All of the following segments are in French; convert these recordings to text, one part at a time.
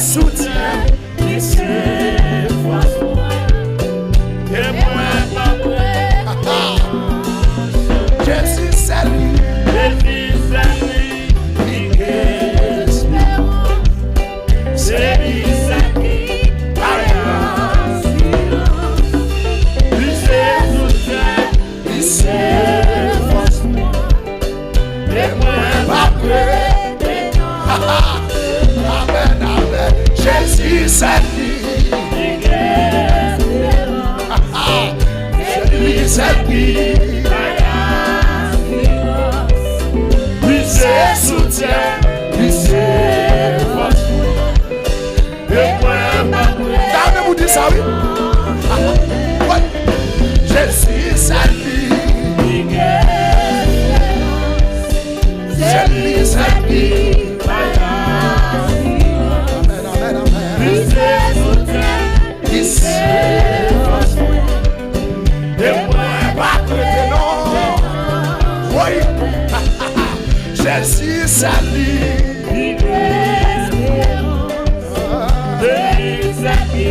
soutien, qui c'est force moi. Et moi, pas prêt. Jésus, c'est lui. Jésus, c'est lui. Qui espérant. C'est lui, c'est qui. Lui, c'est soutien, lui, c'est force moi. Et moi, pas prêt. Amen, amen. Jésus, c'est lui. C'est lui, c'est lui. Lui, c'est soutien. Lui, c'est force. Et moi, ma prière. T'as vous dit ça, oui? Jésus, c'est lui. C'est lui, c'est lui. Jésus, c'est lui.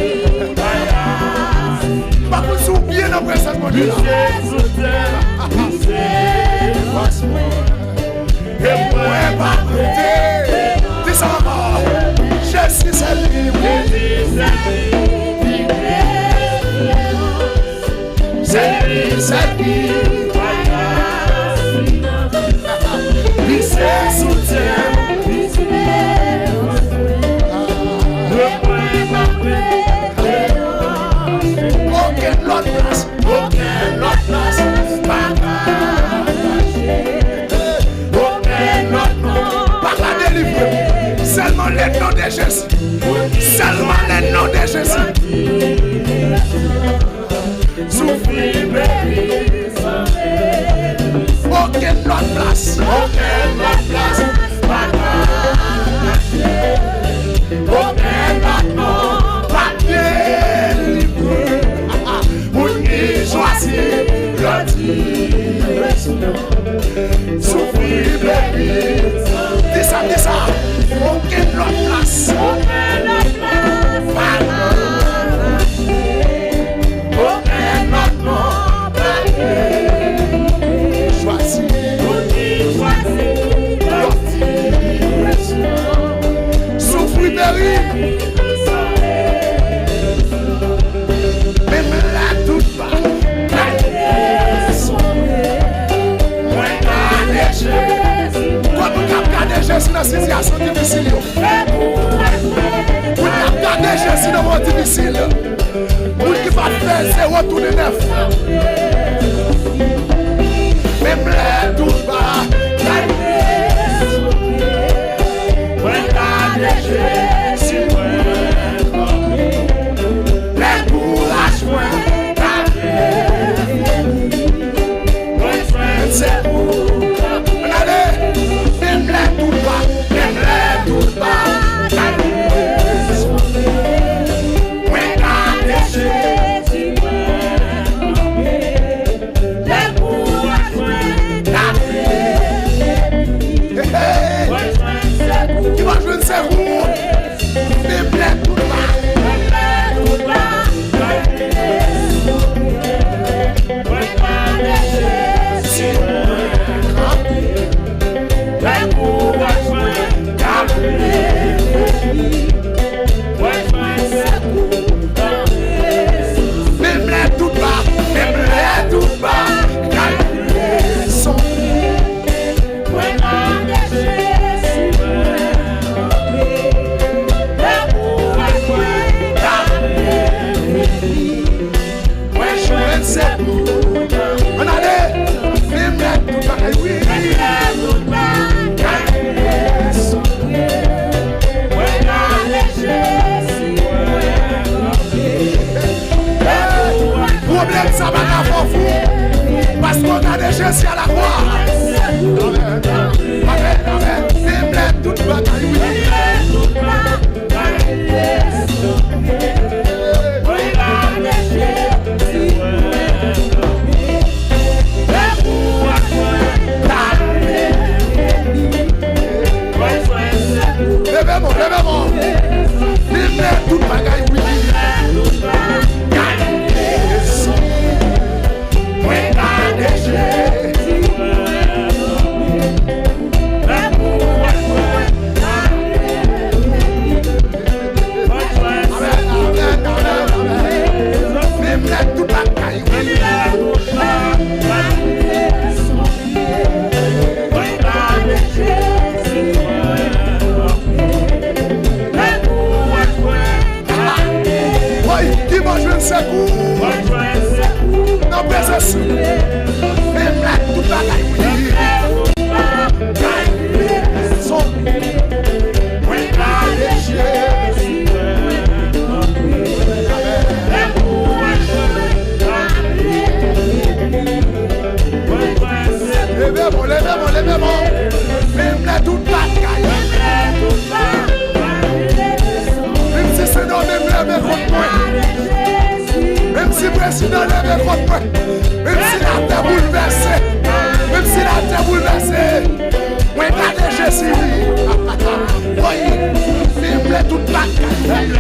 Pas pour s'oublier dans la présence de Dieu. Et moi, pas prêter. Dis ça encore. Jésus, c'est lui. C'est lui, c'est lui. Lui, c'est soutien. Aucune autre place, aucune autre place. Aucun autre nom. Pas la délivrer. Seulement le nom de Jésus. Seulement le nom de Jésus. Souffrir, baby. Aucune autre place, aucune autre place. Aucun autre nom, pas délivré. Pour qui choisir la direction. Souffrir, baby. Dis ça, dis ça. Aucune autre place, aucune autre place. Aucun autre nom, pas délivré. Choisir la direction. Souffrir, baby. Même la toute pas. Quand vous regardez Jésus dans la situation difficile, vous regardez Jésus dans votre difficile, vous qui va faire, c'est retourner neuf. Même la toute pas. Regardez Jésus, les courage, c'est vous. Regardez, même les tout bas, même les tout bas. Regardez Jésus, les courage, qui va jouer c'est vous. Même les tout bas. Parce qu'on a des Jésus à la croix. Amen, amen. Même les toutes batailles. Levez-moi. tout bagaille, oui. Même si le président lève contre moi, même si la terre bouleversée, même si la terre bouleversée, moi garde Jésus. Oui, même les toutes bagailles.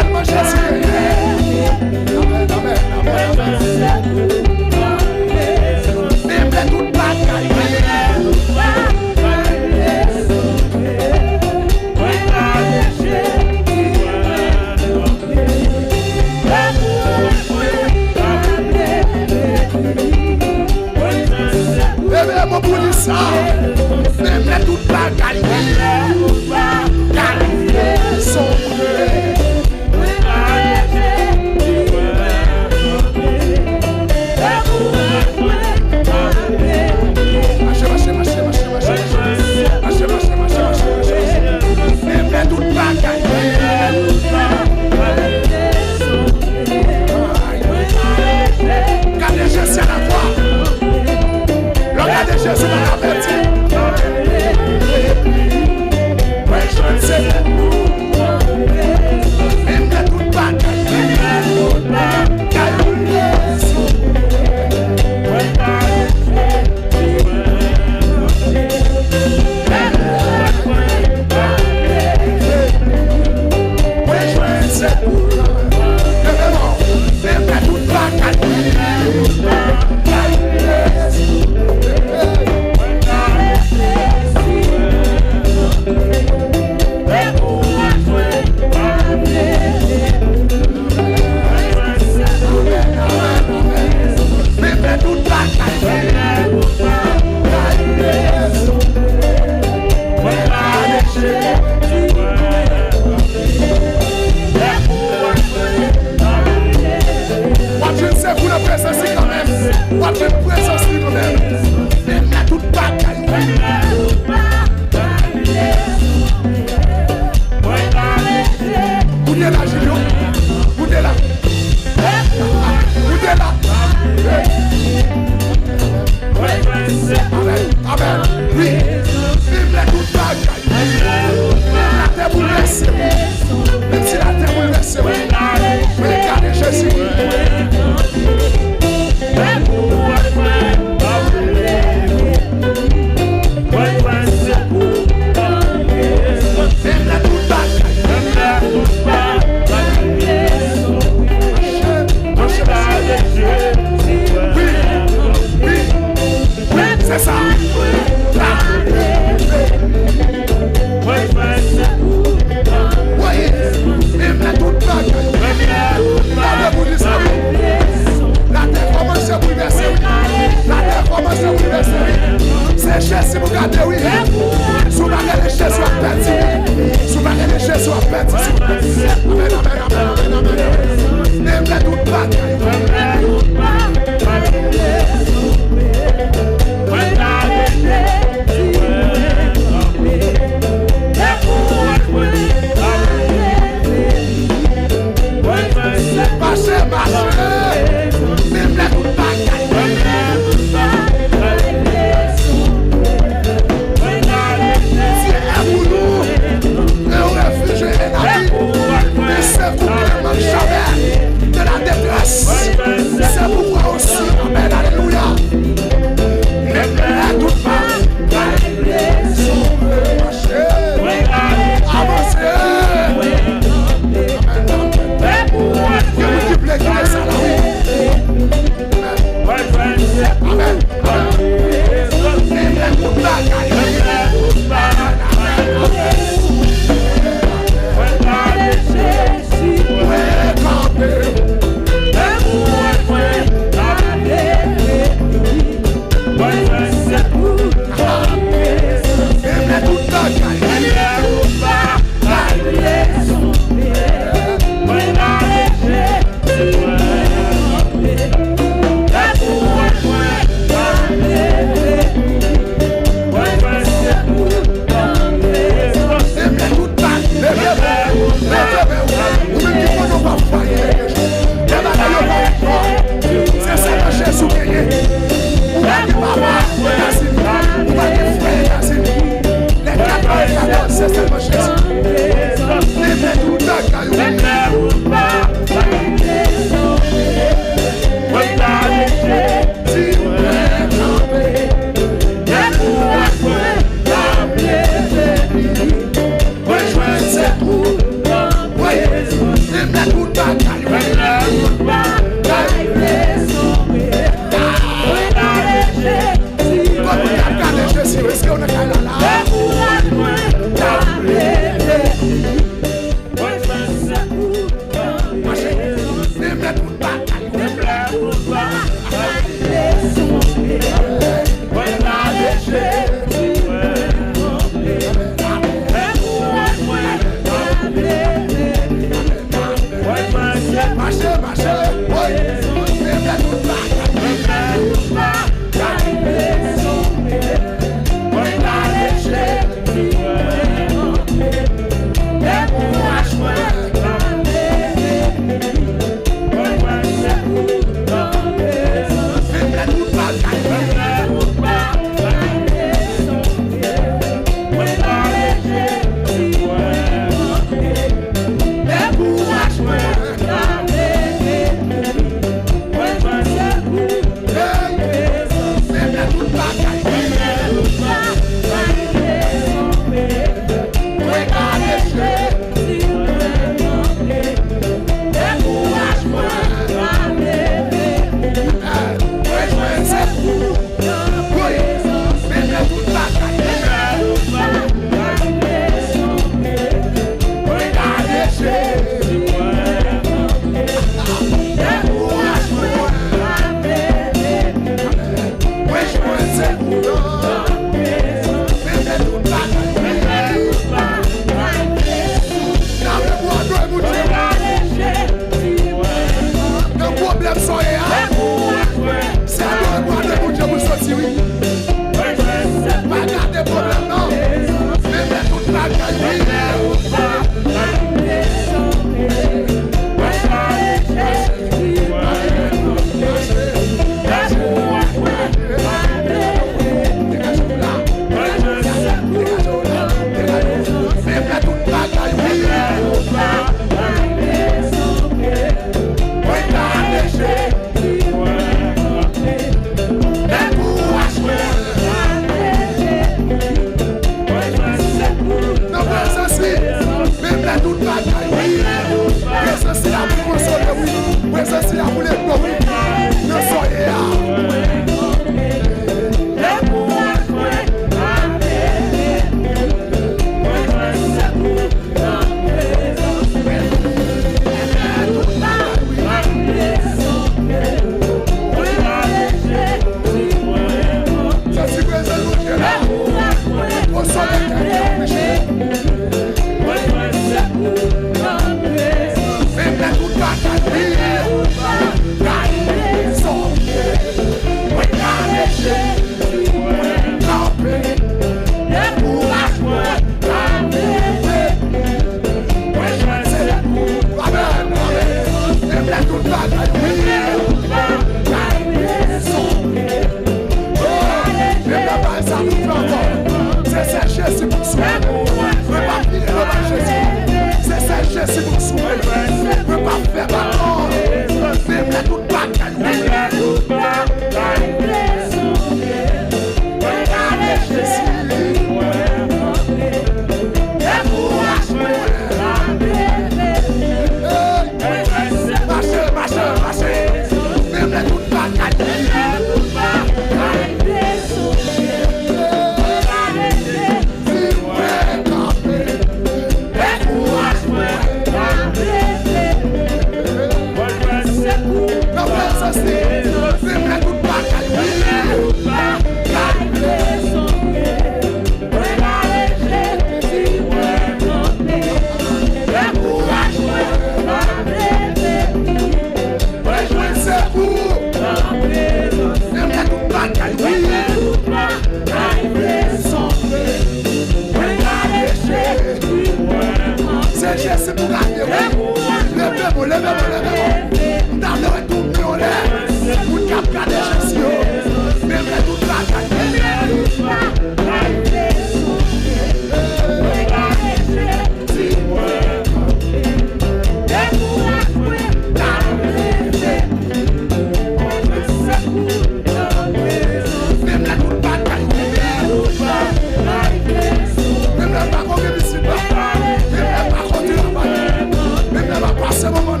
Esse momento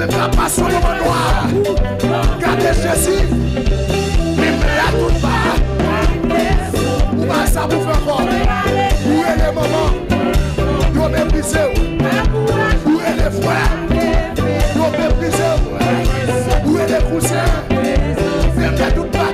Même la passion au moment noir. Gardez Jésus. Même là tout bas. Ou pas ça vous fait encore. Où est les mamans? Vous méprisez. Où est les frères? Vous méprisez. Où est les cousins? Même là tout bas.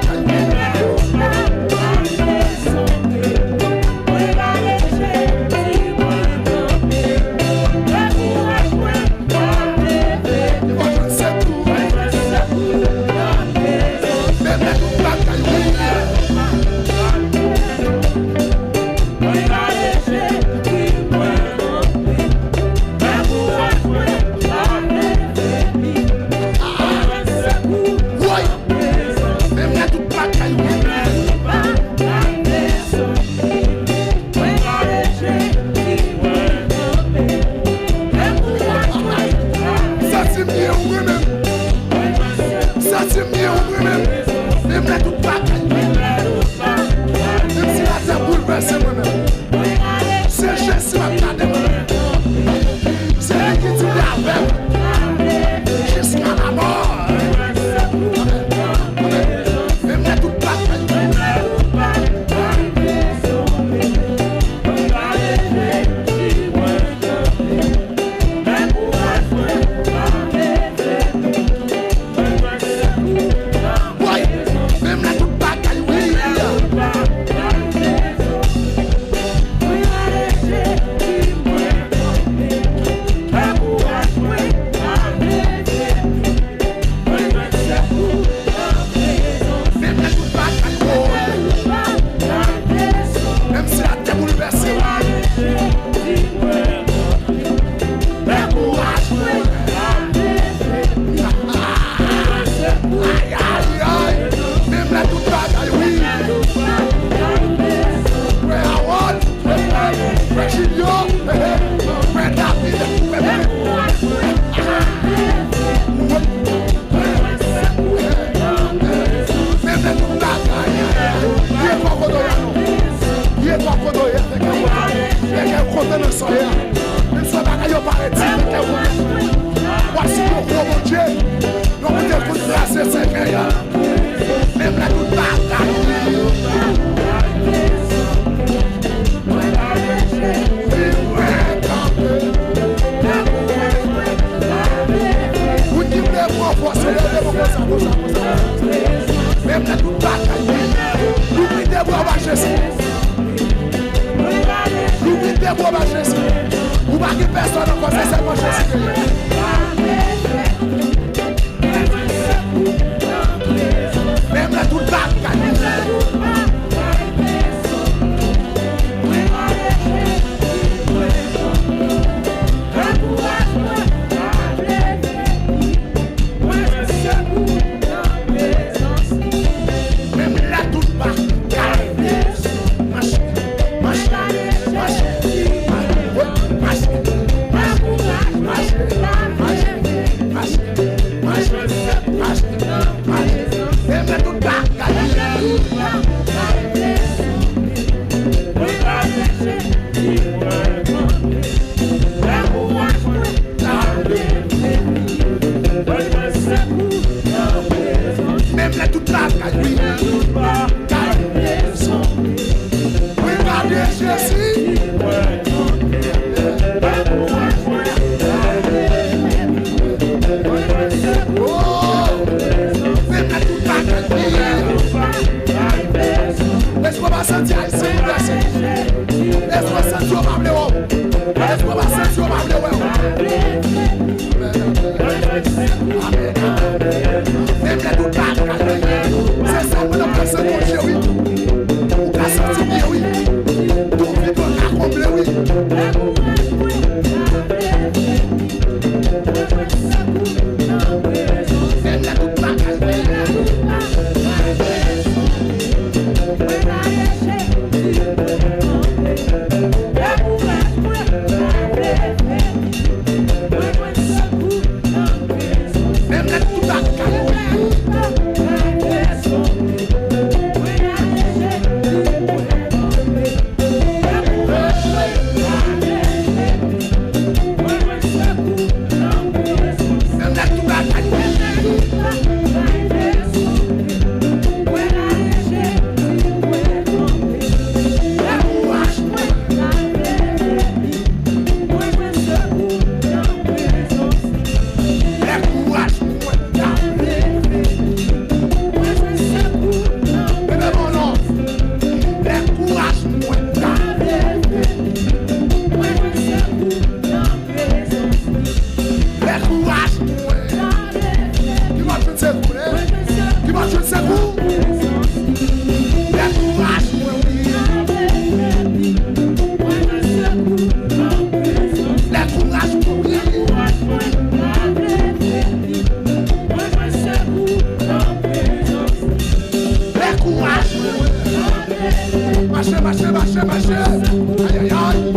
marcher. Aïe, aïe, aïe.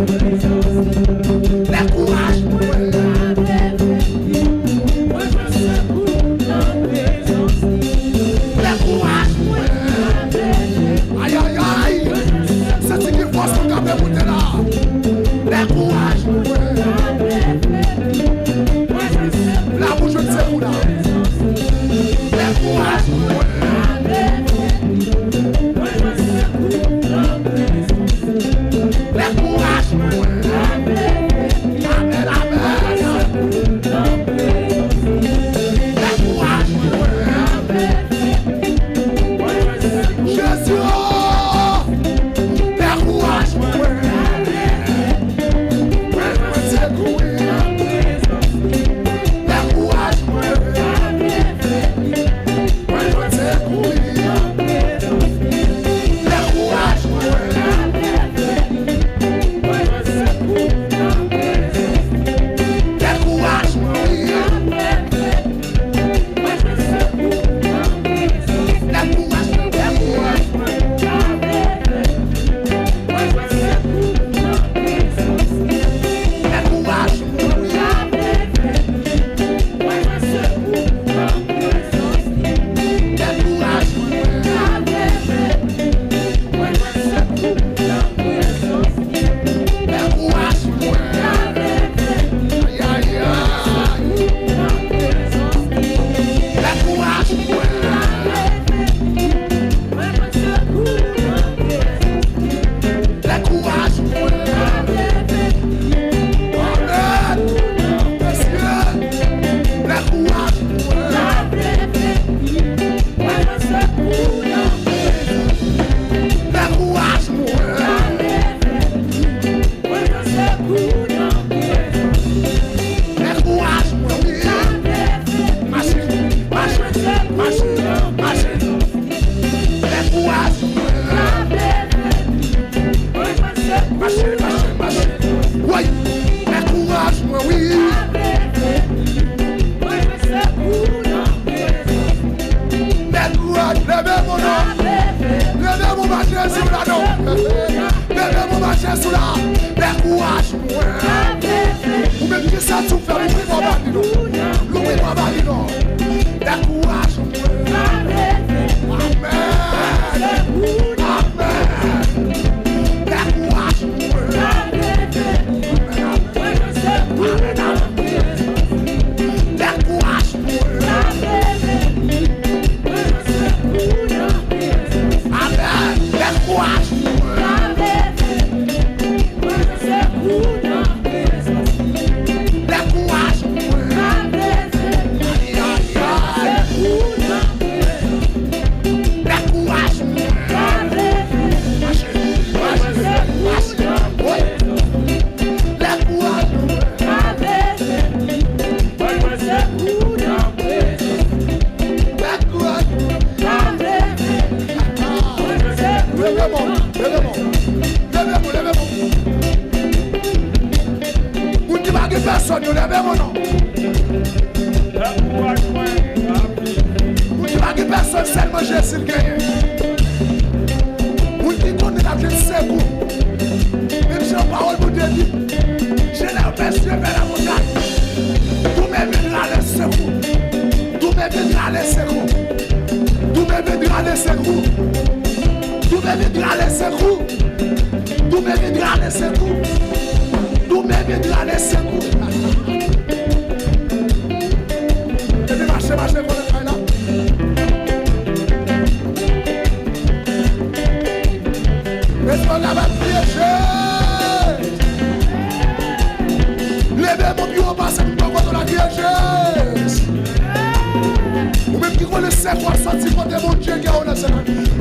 Le courage. Le courage. Aïe, aïe, aïe. C'est ce qu'il faut se garder pour te là. Le courage. La bouche de ce coup là. Le courage.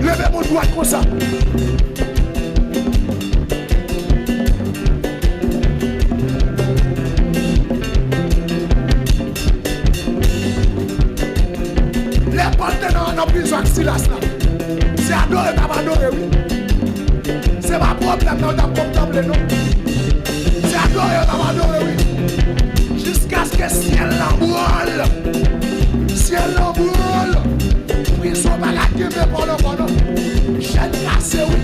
Levez mon doigt comme ça. Les partenaires en prison avec Silas là. C'est adoré, t'as adoré, oui. C'est pas problème, non, t'as comptable, non. C'est adoré, t'as adoré, oui. Jusqu'à ce que le ciel l'embrôle. Ciel l'embrôle. Prison pas la gueule pour le bonhomme. J'ai cassé, oui.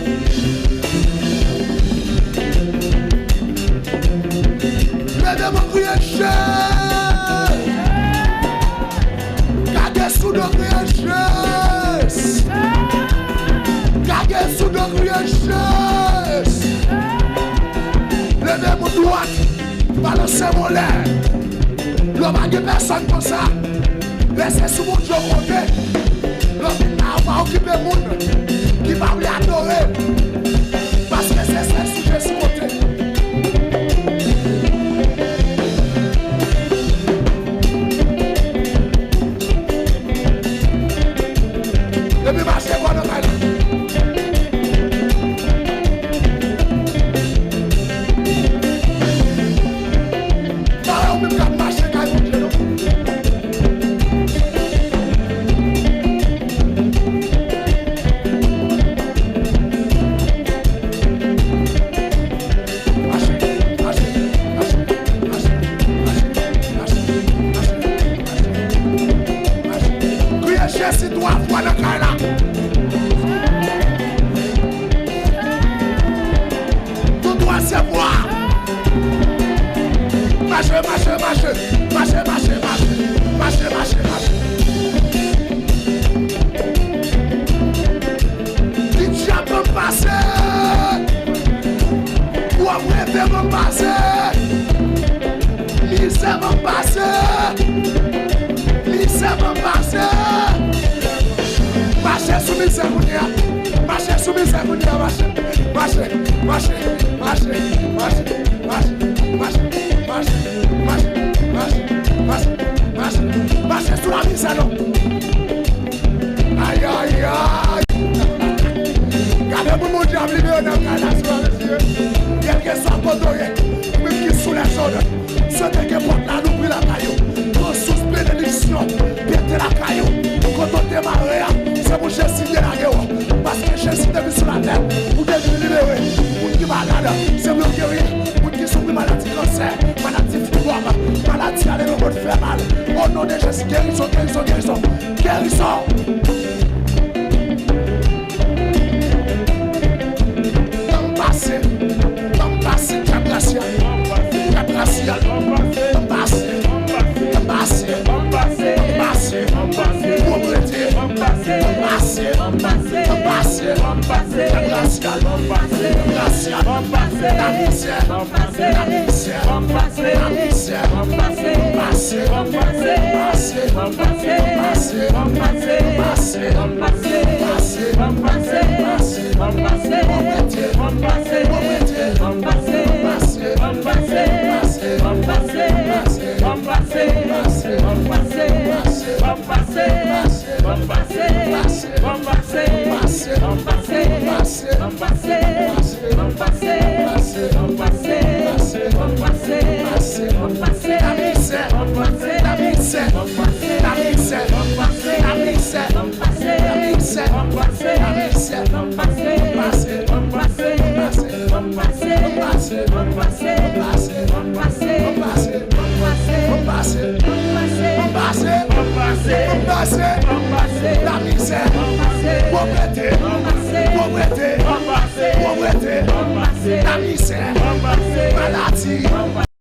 sous de Jésus. Levez mon droite, balancez mon l'air. L'homme a des personnes comme ça. Laissez sous mon Dieu côté. L'homme va occuper le monde qui va lui adorer. Parce que c'est ça sous Jésus côté. Depuis marcher quoi dans la si tu as foi dans la tu dois savoir. Marche. Tu diable me passer. Ou après te me passer. Misère me passer. Marchez sous mes sermonias, marchez sous mes sermonias, marchez sous la misère. Aïe. Gardez-moi mon diable libéré dans le canal, quel que soit le côté, même qui sous les zones, ceux qui portent la loupe la caillou, qu'on sous bénédiction, péter la caillou, quand on démarre. C'est pour Jésus qui est la guerre. Parce que Jésus est venu sur la terre pour devenir libéré. Pour qui malade, c'est pour guérir. Pour qui souffre maladie cancer, maladie fibrome, maladie à l'énorme de faire mal. Au nom de Jésus, guérison. Temps passé, gracial. Pauvreté, la misère, maladie.